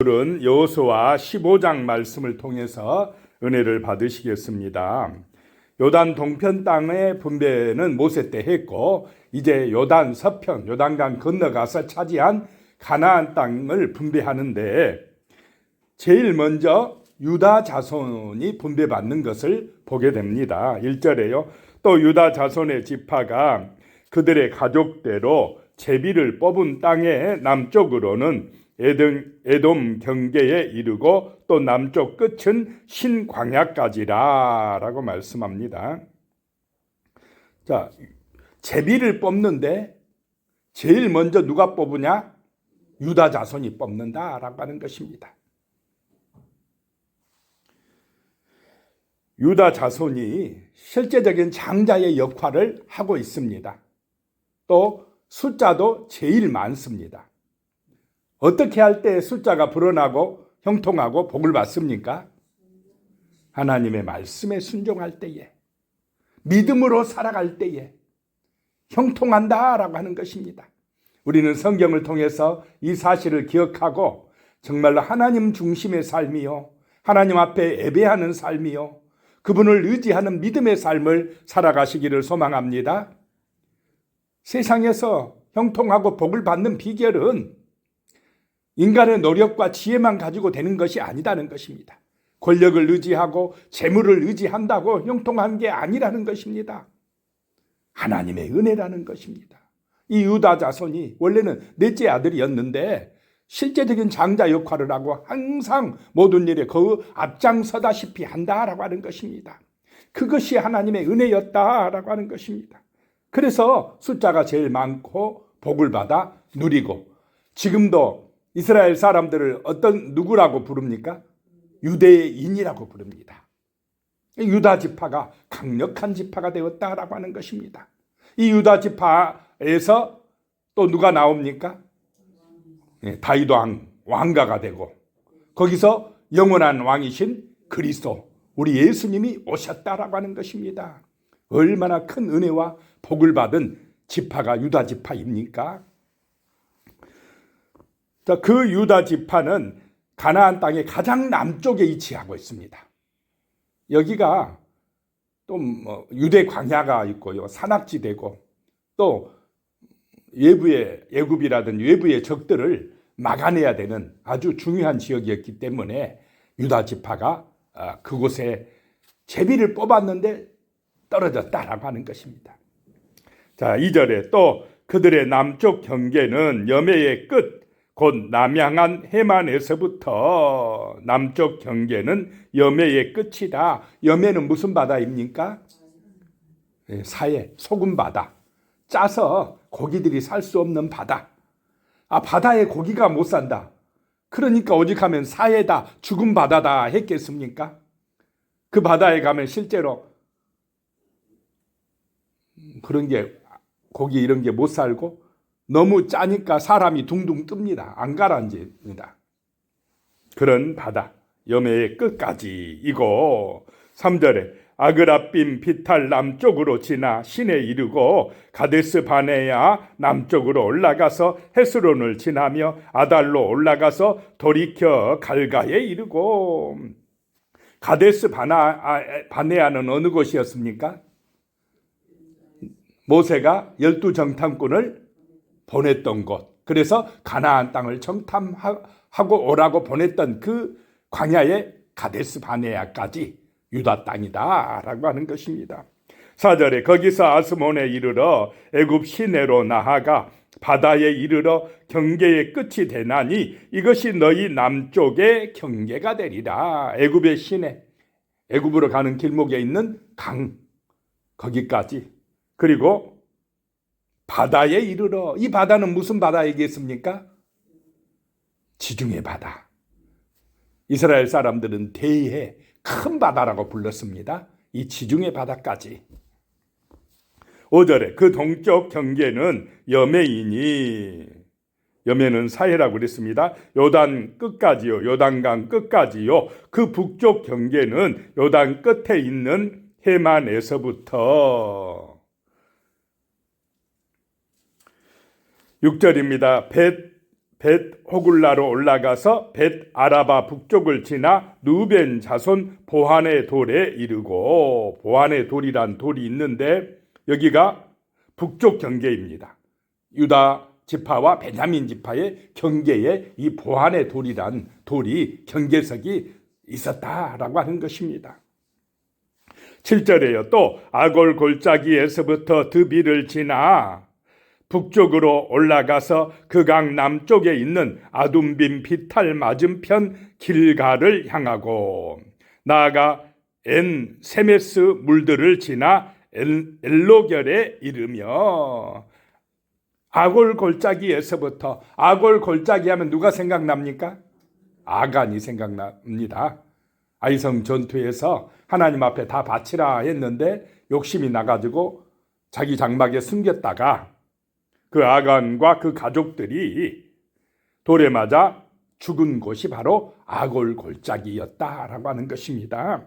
오늘은 여호수아 15장 말씀을 통해서 은혜를 받으시겠습니다. 요단 동편 땅의 분배는 모세 때 했고, 이제 요단 서편, 요단강 건너가서 차지한 가나안 땅을 분배하는데, 제일 먼저 유다 자손이 분배받는 것을 보게 됩니다. 1절에요. 또 유다 자손의 지파가 그들의 가족대로 제비를 뽑은 땅의 남쪽으로는 에돔 경계에 이르고 또 남쪽 끝은 신광야까지라 라고 말씀합니다. 자, 제비를 뽑는데 제일 먼저 누가 뽑으냐? 유다 자손이 뽑는다라고 하는 것입니다. 유다 자손이 실제적인 장자의 역할을 하고 있습니다. 또 숫자도 제일 많습니다. 어떻게 할 때 숫자가 불어나고 형통하고 복을 받습니까? 하나님의 말씀에 순종할 때에, 믿음으로 살아갈 때에 형통한다라고 하는 것입니다. 우리는 성경을 통해서 이 사실을 기억하고 정말로 하나님 중심의 삶이요, 하나님 앞에 예배하는 삶이요, 그분을 의지하는 믿음의 삶을 살아가시기를 소망합니다. 세상에서 형통하고 복을 받는 비결은 인간의 노력과 지혜만 가지고 되는 것이 아니다는 것입니다. 권력을 의지하고 재물을 의지한다고 형통한 게 아니라는 것입니다. 하나님의 은혜라는 것입니다. 이 유다 자손이 원래는 넷째 아들이었는데 실제적인 장자 역할을 하고 항상 모든 일에 그 앞장서다시피 한다라고 하는 것입니다. 그것이 하나님의 은혜였다라고 하는 것입니다. 그래서 숫자가 제일 많고 복을 받아 누리고, 지금도 이스라엘 사람들을 누구라고 부릅니까? 유대인이라고 부릅니다. 유다 지파가 강력한 지파가 되었다라고 하는 것입니다. 이 유다 지파에서 또 누가 나옵니까? 다윗 왕가가 되고, 거기서 영원한 왕이신 그리스도, 우리 예수님이 오셨다라고 하는 것입니다. 얼마나 큰 은혜와 복을 받은 지파가 유다 지파입니까? 그 유다 지파는 가나안 땅의 가장 남쪽에 위치하고 있습니다. 여기가 또 유대 광야가 있고요, 산악지대고, 또 외부의 애굽이라든 외부의 적들을 막아내야 되는 아주 중요한 지역이었기 때문에 유다 지파가 그곳에 제비를 뽑았는데 떨어졌다라고 하는 것입니다. 자, 2절에 또 그들의 남쪽 경계는 여매의 끝 곧 남향한 해만에서부터, 남쪽 경계는 여매의 끝이다. 여매는 무슨 바다입니까? 사해, 소금 바다. 짜서 고기들이 살 수 없는 바다. 바다에 고기가 못 산다. 그러니까 오직하면 사해다, 죽은 바다다 했겠습니까? 그 바다에 가면 실제로 그런 게, 고기 이런 게 못 살고 너무 짜니까 사람이 둥둥 뜹니다. 안 가라앉습니다. 그런 바다, 여매의 끝까지이고, 3절에 아그라빔 비탈 남쪽으로 지나 신에 이르고 가데스 바네아 남쪽으로 올라가서 헤스론을 지나며 아달로 올라가서 돌이켜 갈가에 이르고. 가데스 바네아는 어느 곳이었습니까? 모세가 12정탐꾼을 보냈던 곳, 그래서 가나안 땅을 정탐하고 오라고 보냈던 그 광야의 가데스 바네아까지 유다 땅이다 라고 하는 것입니다. 4절에 거기서 아스몬에 이르러 애굽 시내로 나아가 바다에 이르러 경계의 끝이 되나니 이것이 너희 남쪽의 경계가 되리라. 애굽의 시내, 애굽으로 가는 길목에 있는 강, 거기까지, 그리고 바다에 이르러, 이 바다는 무슨 바다이겠습니까? 지중해 바다. 이스라엘 사람들은 대해 큰 바다라고 불렀습니다. 이 지중해 바다까지. 5절에 그 동쪽 경계는 여매이니, 여매는 사해라고 그랬습니다. 요단 끝까지요, 요단강 끝까지요. 그 북쪽 경계는 요단 끝에 있는 해만에서부터. 6절입니다. 벳 호굴라로 올라가서 벳 아라바 북쪽을 지나 누벤 자손 보한의 돌에 이르고, 보한의 돌이란 돌이 있는데 여기가 북쪽 경계입니다. 유다 지파와 베냐민 지파의 경계에 이 보한의 돌이란 돌이 경계석이 있었다라고 하는 것입니다. 7절에요. 또 아골 골짜기에서부터 드비를 지나 북쪽으로 올라가서 그 강 남쪽에 있는 아둠빔 비탈 맞은편 길가를 향하고 나아가 엔 세메스 물들을 지나 엘로결에 이르며, 아골 골짜기에서부터, 아골 골짜기 하면 누가 생각납니까? 아간이 생각납니다. 아이성 전투에서 하나님 앞에 다 바치라 했는데 욕심이 나가지고 자기 장막에 숨겼다가 그 아간과 그 가족들이 돌에 맞아 죽은 곳이 바로 아골 골짜기였다라고 하는 것입니다.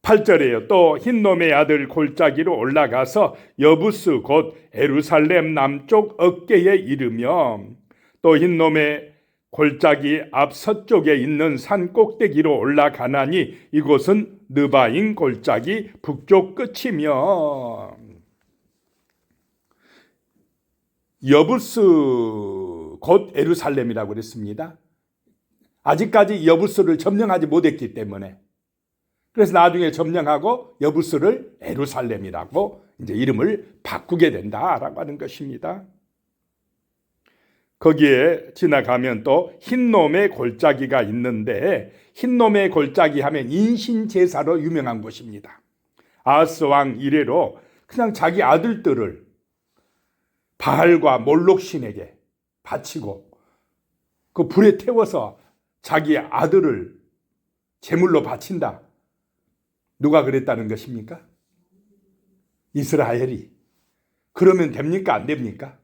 8절에요. 또 흰놈의 아들 골짜기로 올라가서 여부스 곧 예루살렘 남쪽 어깨에 이르며, 또 흰놈의 골짜기 앞서쪽에 있는 산 꼭대기로 올라가나니 이곳은 느바인 골짜기 북쪽 끝이며, 여부스 곧 예루살렘이라고 그랬습니다. 아직까지 여부스를 점령하지 못했기 때문에, 그래서 나중에 점령하고 여부스를 예루살렘이라고 이제 이름을 바꾸게 된다라고 하는 것입니다. 거기에 지나가면 또 흰놈의 골짜기가 있는데, 흰놈의 골짜기 하면 인신제사로 유명한 곳입니다. 아하스 왕 이래로 그냥 자기 아들들을 바알과 몰록 신에게 바치고 그 불에 태워서 자기 아들을 제물로 바친다. 누가 그랬다는 것입니까? 이스라엘이. 그러면 됩니까? 안 됩니까?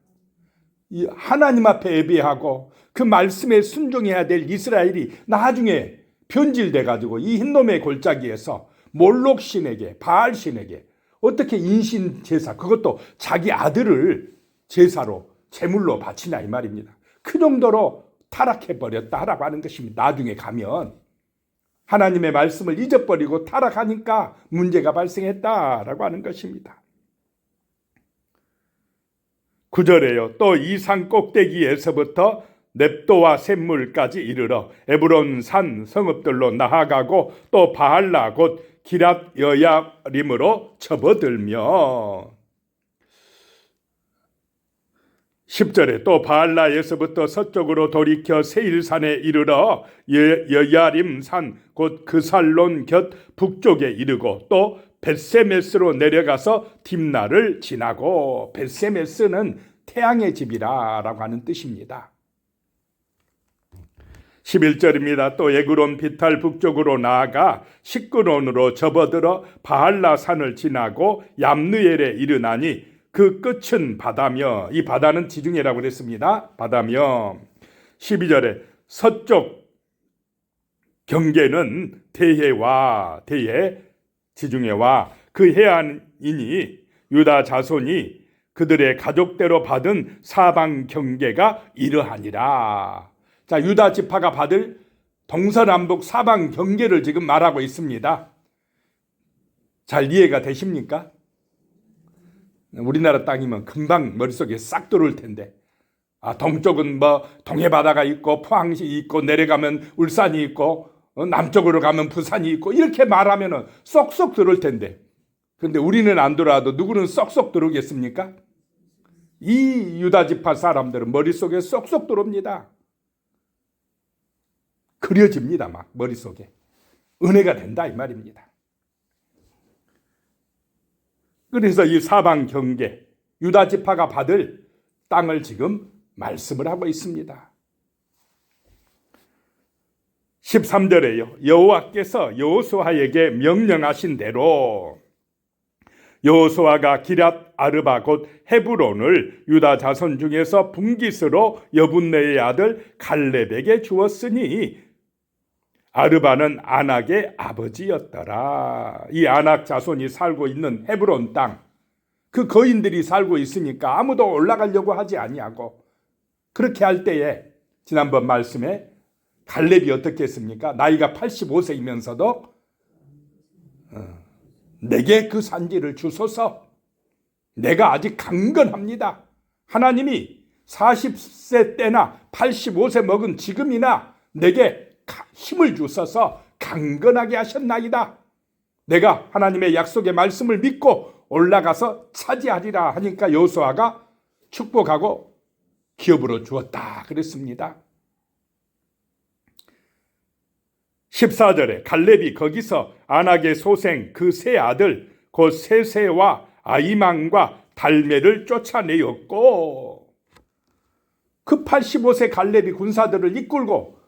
하나님 앞에 예배하고 그 말씀에 순종해야 될 이스라엘이 나중에 변질돼 가지고 이 흰놈의 골짜기에서 몰록 신에게, 바알 신에게 어떻게 인신 제사, 그것도 자기 아들을 제사로 제물로 바치냐 이 말입니다. 그 정도로 타락해 버렸다라고 하는 것입니다. 나중에 가면 하나님의 말씀을 잊어버리고 타락하니까 문제가 발생했다라고 하는 것입니다. 9절에요. 또 이 산 꼭대기에서부터 넵도와 샘물까지 이르러 에브론 산 성읍들로 나아가고 또 바알라 곧 기랏 여야림으로 접어들며, 10절에 또 바알라에서부터 서쪽으로 돌이켜 세일산에 이르러 여야림 산 곧 그살론 곁 북쪽에 이르고 또 벳세메스로 내려가서 딥나를 지나고, 벳세메스는 태양의 집이라고 하는 뜻입니다. 11절입니다. 또 에그론 비탈 북쪽으로 나아가 시끄론으로 접어들어 바알라 산을 지나고 얌느엘에 이르나니 그 끝은 바다며, 이 바다는 지중해라고 그랬습니다. 바다며. 12절에 서쪽 경계는 대해와, 대해 지중해와 그 해안이니 유다 자손이 그들의 가족대로 받은 사방 경계가 이러하니라. 자, 유다 지파가 받을 동서남북 사방 경계를 지금 말하고 있습니다. 잘 이해가 되십니까? 우리나라 땅이면 금방 머릿속에 싹 들어올 텐데, 동쪽은 뭐 동해바다가 있고 포항시 있고 내려가면 울산이 있고 남쪽으로 가면 부산이 있고 이렇게 말하면 쏙쏙 들어올 텐데, 그런데 우리는 안 들어와도 누구는 쏙쏙 들어오겠습니까? 이 유다 지파 사람들은 머릿속에 쏙쏙 들어옵니다. 그려집니다. 막 머릿속에 은혜가 된다 이 말입니다. 그래서 이 사방 경계 유다 지파가 받을 땅을 지금 말씀을 하고 있습니다. 13절에요. 여호와께서 여호수아에게 명령하신 대로 여호수아가 기랏 아르바 곧 헤브론을 유다 자손 중에서 분깃으로 여분네의 아들 갈렙에게 주었으니 아르바는 아낙의 아버지였더라. 이 아낙 자손이 살고 있는 헤브론 땅, 그 거인들이 살고 있으니까 아무도 올라가려고 하지 아니하고 그렇게 할 때에 지난번 말씀에 갈렙이 어떻게 했습니까? 나이가 85세이면서도 내게 그 산지를 주소서. 내가 아직 강건합니다. 하나님이 40세 때나 85세 먹은 지금이나 내게 힘을 주셔서 강건하게 하셨나이다. 내가 하나님의 약속의 말씀을 믿고 올라가서 차지하리라 하니까 여호수아가 축복하고 기업으로 주었다 그랬습니다. 14절에 갈렙이 거기서 안악의 소생 그 세 아들 곧 세세와 아이만과 달메를 쫓아내었고, 그 85세 갈렙이 군사들을 이끌고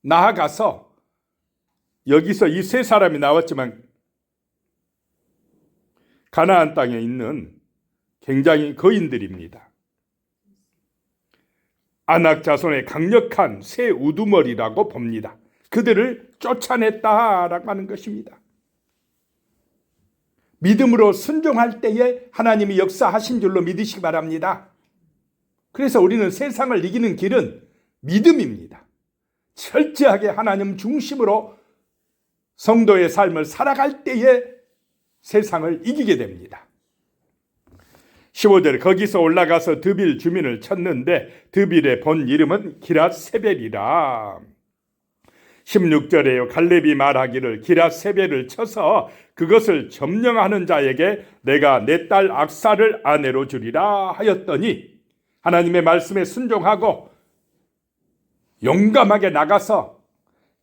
나아가서, 여기서 이 세 사람이 나왔지만 가나안 땅에 있는 굉장히 거인들입니다. 아낙 자손의 강력한 새 우두머리라고 봅니다. 그들을 쫓아냈다라고 하는 것입니다. 믿음으로 순종할 때에 하나님이 역사하신 줄로 믿으시기 바랍니다. 그래서 우리는 세상을 이기는 길은 믿음입니다. 철저하게 하나님 중심으로 성도의 삶을 살아갈 때에 세상을 이기게 됩니다. 15절 거기서 올라가서 드빌 주민을 쳤는데 드빌의 본 이름은 기랏세벨이라. 16절에요. 갈렙이 말하기를 기랏세벨을 쳐서 그것을 점령하는 자에게 내가 내 딸 악사를 아내로 주리라 하였더니, 하나님의 말씀에 순종하고 용감하게 나가서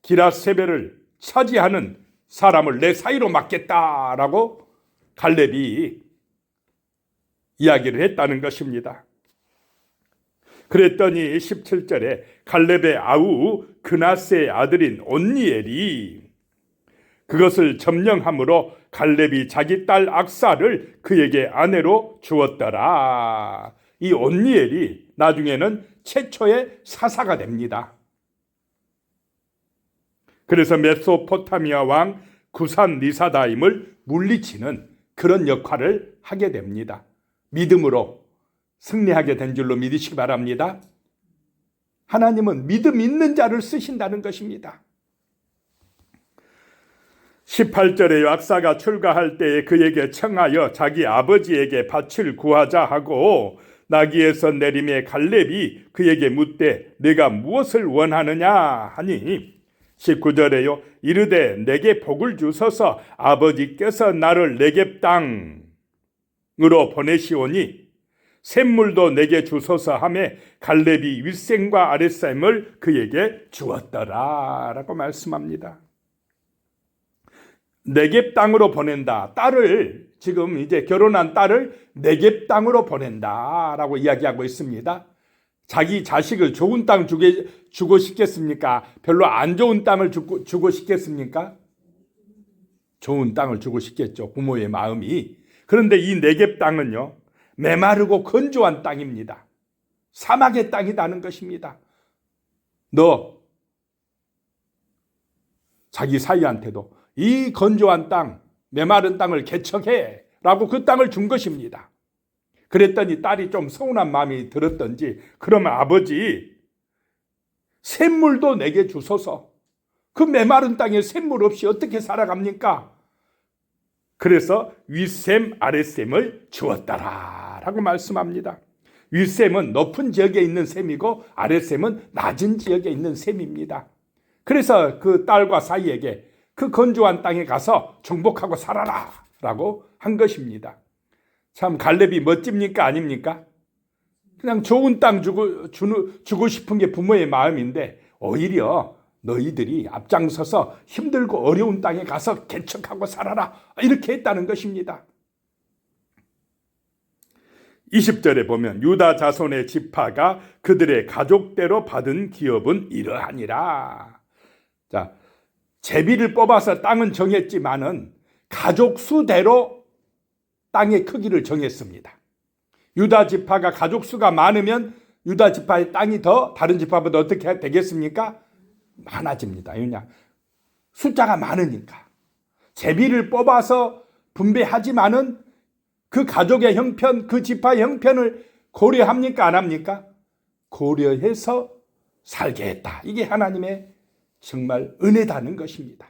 기랏세벨을 차지하는 사람을 내 사이로 맡겠다라고 갈렙이 이야기를 했다는 것입니다. 그랬더니 17절에 갈렙의 아우 그나스의 아들인 온니엘이 그것을 점령함으로 갈렙이 자기 딸 악사를 그에게 아내로 주었더라. 이 온니엘이 나중에는 최초의 사사가 됩니다. 그래서 메소포타미아 왕 구산 리사다임을 물리치는 그런 역할을 하게 됩니다. 믿음으로 승리하게 된 줄로 믿으시기 바랍니다. 하나님은 믿음 있는 자를 쓰신다는 것입니다. 18절에 악사가 출가할 때에 그에게 청하여 자기 아버지에게 밭을 구하자 하고 나귀에서 내림에 갈렙이 그에게 묻되 내가 무엇을 원하느냐 하니, 19절에요. 이르되 내게 복을 주소서 아버지께서 나를 네겝 땅으로 보내시오니 샘물도 내게 주소서 하며 갈렙이 윗샘과 아랫샘을 그에게 주었더라 라고 말씀합니다. 네겝 땅으로 보낸다. 딸을, 지금 이제 결혼한 딸을 네겝 땅으로 보낸다라고 이야기하고 있습니다. 자기 자식을 좋은 땅 주고 싶겠습니까? 별로 안 좋은 땅을 주고 싶겠습니까? 좋은 땅을 주고 싶겠죠, 부모의 마음이. 그런데 이 네겝 땅은요, 메마르고 건조한 땅입니다. 사막의 땅이라는 것입니다. 너 자기 사이한테도 이 건조한 땅, 메마른 땅을 개척해 라고 그 땅을 준 것입니다. 그랬더니 딸이 좀 서운한 마음이 들었던지, 그러면 아버지 샘물도 내게 주소서. 그 메마른 땅에 샘물 없이 어떻게 살아갑니까? 그래서 윗샘 아랫샘을 주었다라 라고 말씀합니다. 윗샘은 높은 지역에 있는 샘이고 아랫샘은 낮은 지역에 있는 샘입니다. 그래서 그 딸과 사이에게 그 건조한 땅에 가서 정복하고 살아라 라고 한 것입니다. 참 갈렙이 멋집니까 아닙니까? 그냥 좋은 땅 주고 싶은 게 부모의 마음인데 오히려 너희들이 앞장서서 힘들고 어려운 땅에 가서 개척하고 살아라 이렇게 했다는 것입니다. 20절에 보면 유다 자손의 지파가 그들의 가족대로 받은 기업은 이러하니라. 자, 제비를 뽑아서 땅은 정했지만은 가족 수대로 땅의 크기를 정했습니다. 유다 지파가 가족 수가 많으면 유다 지파의 땅이 더 다른 지파보다 어떻게 되겠습니까? 많아집니다. 왜냐? 숫자가 많으니까. 제비를 뽑아서 분배하지만은 그 가족의 형편, 그 지파의 형편을 고려합니까? 안 합니까? 고려해서 살게 했다. 이게 하나님의 정말 은혜다는 것입니다.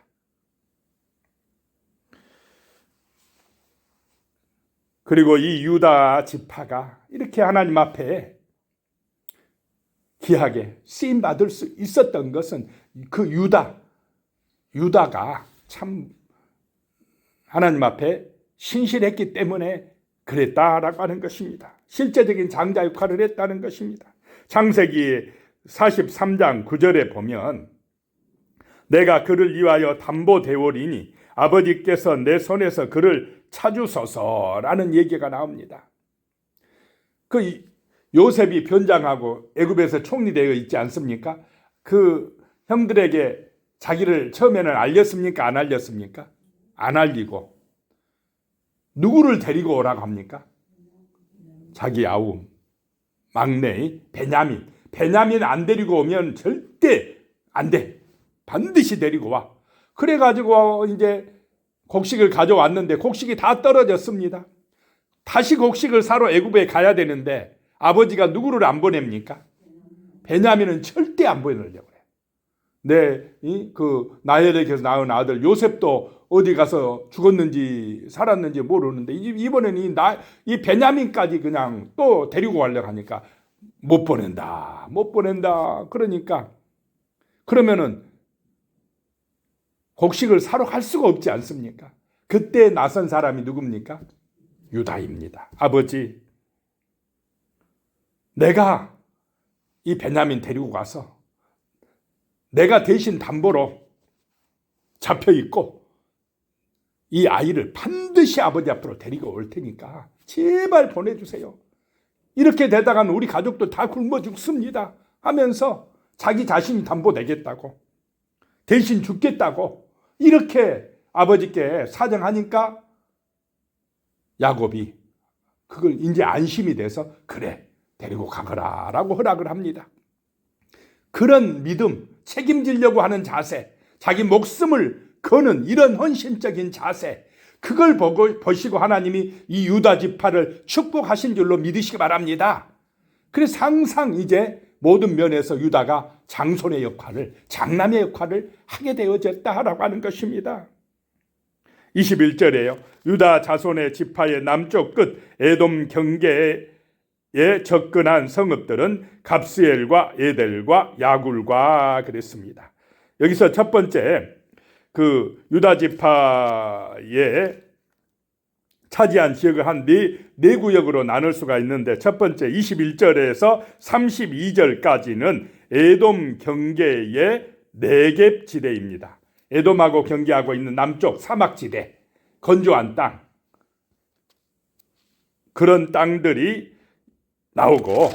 그리고 이 유다 지파가 이렇게 하나님 앞에 귀하게 쓰임받을 수 있었던 것은 그 유다가 참 하나님 앞에 신실했기 때문에 그랬다라고 하는 것입니다. 실제적인 장자 역할을 했다는 것입니다. 창세기 43장 9절에 보면 내가 그를 위하여 담보되오리니 아버지께서 내 손에서 그를 찾으소서라는 얘기가 나옵니다. 그 요셉이 변장하고 애굽에서 총리되어 있지 않습니까? 그 형들에게 자기를 처음에는 알렸습니까? 안 알렸습니까? 안 알리고 누구를 데리고 오라고 합니까? 자기 아우 막내 베냐민 안 데리고 오면 절대 안 돼. 반드시 데리고 와. 그래가지고 이제 곡식을 가져왔는데 곡식이 다 떨어졌습니다. 다시 곡식을 사러 애굽에 가야 되는데 아버지가 누구를 안 보냅니까? 베냐민은 절대 안 보내려고 해요. 나엘에게서 낳은 아들 요셉도 어디 가서 죽었는지 살았는지 모르는데 이번에는 이 베냐민까지 그냥 또 데리고 가려고 하니까 못 보낸다. 그러니까 그러면은 곡식을 사러 갈 수가 없지 않습니까? 그때 나선 사람이 누굽니까? 유다입니다. 아버지, 내가 이 베냐민 데리고 가서 내가 대신 담보로 잡혀 있고 이 아이를 반드시 아버지 앞으로 데리고 올 테니까 제발 보내주세요. 이렇게 되다가는 우리 가족도 다 굶어 죽습니다 하면서 자기 자신이 담보 내겠다고 대신 죽겠다고 이렇게 아버지께 사정하니까 야곱이 그걸 이제 안심이 돼서 그래 데리고 가거라 라고 허락을 합니다. 그런 믿음, 책임지려고 하는 자세, 자기 목숨을 거는 이런 헌신적인 자세, 그걸 보시고 하나님이 이 유다 지파를 축복하신 줄로 믿으시기 바랍니다. 그래서 항상 이제 모든 면에서 유다가 장손의 역할을, 장남의 역할을 하게 되어졌다라고 하는 것입니다. 21절에요. 유다 자손의 지파의 남쪽 끝 에돔 경계에 접근한 성읍들은 갑스엘과 에델과 야굴과 그랬습니다. 여기서 첫 번째 그 유다 지파에 차지한 지역을 한 네 구역으로 나눌 수가 있는데 첫 번째 21절에서 32절까지는 에돔 경계의 네겝 지대입니다. 에돔하고 경계하고 있는 남쪽 사막지대, 건조한 땅, 그런 땅들이 나오고,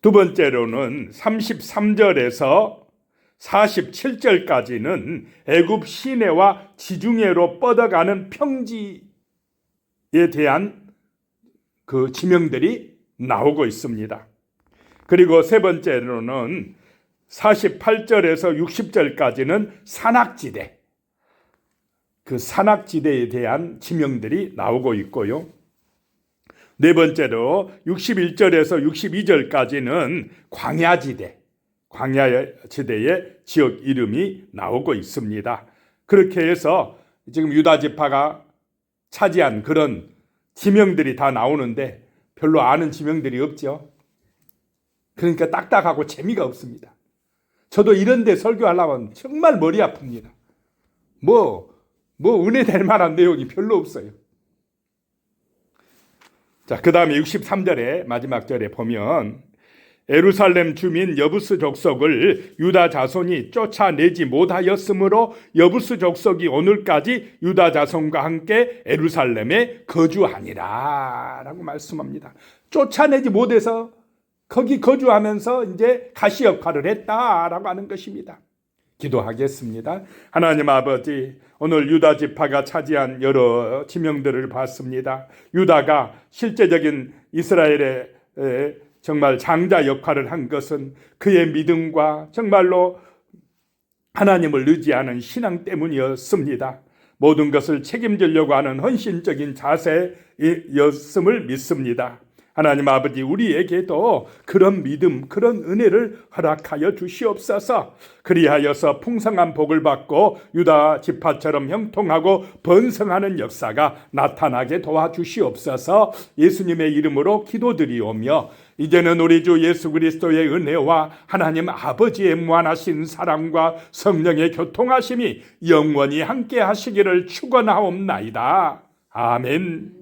두 번째로는 33절에서 47절까지는 애굽 시내와 지중해로 뻗어가는 평지에 대한 그 지명들이 나오고 있습니다. 그리고 세 번째로는 48절에서 60절까지는 산악지대, 그 산악지대에 대한 지명들이 나오고 있고요. 네 번째로 61절에서 62절까지는 광야지대의 지역 이름이 나오고 있습니다. 그렇게 해서 지금 유다 지파가 차지한 그런 지명들이 다 나오는데 별로 아는 지명들이 없죠. 그러니까 딱딱하고 재미가 없습니다. 저도 이런 데 설교하려면 정말 머리 아픕니다. 은혜 될 만한 내용이 별로 없어요. 자, 그 다음에 63절에 마지막 절에 보면 예루살렘 주민 여부스 족속을 유다 자손이 쫓아내지 못하였으므로 여부스 족속이 오늘까지 유다 자손과 함께 예루살렘에 거주하니라 라고 말씀합니다. 쫓아내지 못해서 거기 거주하면서 이제 가시 역할을 했다라고 하는 것입니다. 기도하겠습니다. 하나님 아버지, 오늘 유다 지파가 차지한 여러 지명들을 봤습니다. 유다가 실제적인 이스라엘의 정말 장자 역할을 한 것은 그의 믿음과 정말로 하나님을 의지하는 신앙 때문이었습니다. 모든 것을 책임지려고 하는 헌신적인 자세였음을 믿습니다. 하나님 아버지, 우리에게도 그런 믿음, 그런 은혜를 허락하여 주시옵소서. 그리하여서 풍성한 복을 받고 유다 지파처럼 형통하고 번성하는 역사가 나타나게 도와주시옵소서. 예수님의 이름으로 기도드리오며, 이제는 우리 주 예수 그리스도의 은혜와 하나님 아버지의 무한하신 사랑과 성령의 교통하심이 영원히 함께 하시기를 축원하옵나이다. 아멘.